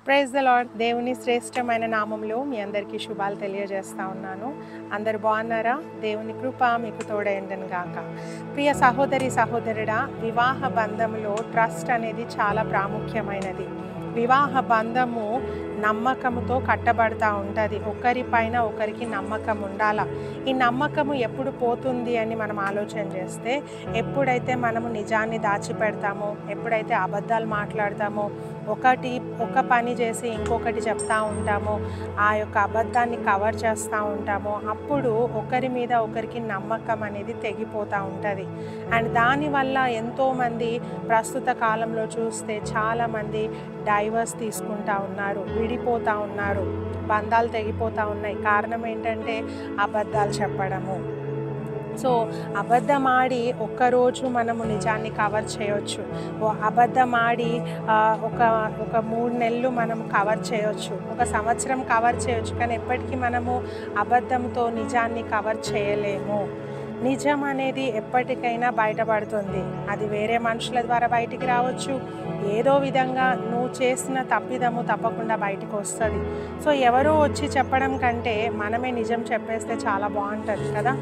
Praise the lord. దేవుని శ్రేష్టమైన నామంలో మీ అందరికీ శుభాలు తెలియజేస్తా ఉన్నాను. అందరు బాగున్నారా? దేవుని కృప మీకు తోడైండను గాక. ప్రియ సహోదరి సహోదరుడా, వివాహ బంధంలో ట్రస్ట్ అనేది చాలా ప్రాముఖ్యమైనది. వివాహ బంధము నమ్మకముతో కట్టబడతా ఉంటుంది. ఒకరిపైన ఒకరికి నమ్మకం ఉండాల. ఈ నమ్మకము ఎప్పుడు పోతుంది అని మనం ఆలోచన చేస్తే, ఎప్పుడైతే మనము నిజాన్ని దాచిపెడతామో, ఎప్పుడైతే అబద్ధాలు మాట్లాడతామో, ఒక పని చేసి ఇంకొకటి చెప్తా ఉంటామో, ఆ యొక్క అబద్ధాన్ని కవర్ చేస్తూ ఉంటామో, అప్పుడు ఒకరి మీద ఒకరికి నమ్మకం అనేది తెగిపోతూ ఉంటుంది. అండ్ దానివల్ల ఎంతోమంది ప్రస్తుత కాలంలో చూస్తే చాలామంది డైవర్స్ తీసుకుంటా ఉన్నారు, విడిపోతూ ఉన్నారు, బంధాలు తెగిపోతూ ఉన్నాయి. కారణం ఏంటంటే అబద్ధాలు చెప్పడము. సో అబద్ధం ఆడి ఒక్కరోజు మనము నిజాన్ని కవర్ చేయొచ్చు. అబద్ధం ఆడి ఒక 3 నెలలు మనం కవర్ చేయొచ్చు, 1 సంవత్సరం కవర్ చేయొచ్చు. కానీ ఎప్పటికీ మనము అబద్ధంతో నిజాన్ని కవర్ చేయలేము. నిజం అనేది ఎప్పటికైనా బయటపడుతుంది. అది వేరే మనుషుల ద్వారా బయటికి రావచ్చు, ఏదో విధంగా నువ్వు చేసిన తప్పిదము తప్పకుండా బయటకు వస్తుంది. సో ఎవరో వచ్చి చెప్పడం కంటే మనమే నిజం చెప్పేస్తే చాలా బాగుంటుంది కదా.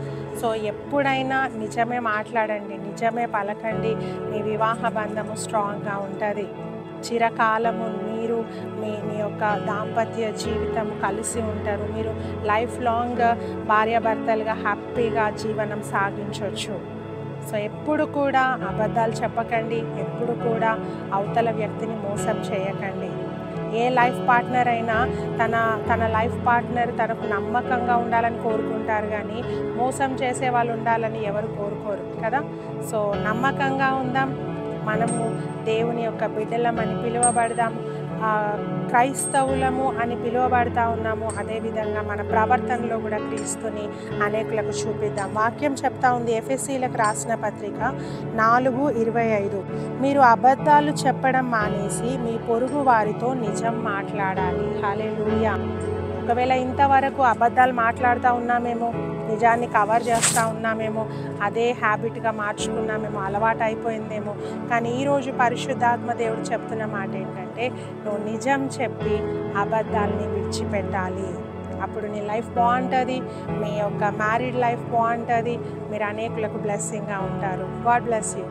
సో ఎప్పుడైనా నిజమే మాట్లాడండి, నిజమే పలకండి. మీ వివాహ బంధము స్ట్రాంగ్గా ఉంటుంది. చిరకాలము మీరు మీ యొక్క దాంపత్య జీవితం కలిసి ఉంటారు. మీరు లైఫ్ లాంగ్ భార్యాభర్తలుగా హ్యాపీగా జీవనం సాగించవచ్చు. సో ఎప్పుడు కూడా అబద్ధాలు చెప్పకండి, ఎప్పుడు కూడా అవతల వ్యక్తిని మోసం చేయకండి. ఏ లైఫ్ పార్ట్నర్ అయినా తన లైఫ్ పార్ట్నర్ తనకు నమ్మకంగా ఉండాలని కోరుకుంటారు, కానీ మోసం చేసే వాళ్ళు ఉండాలని ఎవరు కోరుకోరు కదా. సో నమ్మకంగా ఉందాం, మనము దేవుని యొక్క బిడ్డలమని పిలువబడదాం, క్రైస్తవులము అని పిలువబడతా ఉన్నాము. అదేవిధంగా మన ప్రవర్తనలో కూడా క్రీస్తుని అనేకులకు చూపిద్దాం. వాక్యం చెప్తా ఉంది, ఎఫెసీలకు రాసిన పత్రిక 4:25, మీరు అబద్ధాలు చెప్పడం మానేసి మీ పొరుగు వారితో నిజం మాట్లాడాలి. హల్లెలూయా. ఒకవేళ ఇంతవరకు అబద్ధాలు మాట్లాడుతూ ఉన్నామేమో, నిజాన్ని కవర్ చేస్తూ ఉన్నామేమో, అదే హ్యాబిట్గా మార్చుకున్నామేమో, అలవాటు అయిపోయిందేమో. కానీ ఈరోజు పరిశుద్ధాత్మ దేవుడు చెప్తున్న మాట ఏంటంటే, నువ్వు నిజం చెప్పి అబద్ధాలని విడిచిపెట్టాలి. అప్పుడు నీ లైఫ్ బాగుంటుంది, మీ యొక్క మ్యారీడ్ లైఫ్ బాగుంటుంది, మీరు అనేకులకు బ్లెస్సింగ్గా ఉంటారు. God bless you.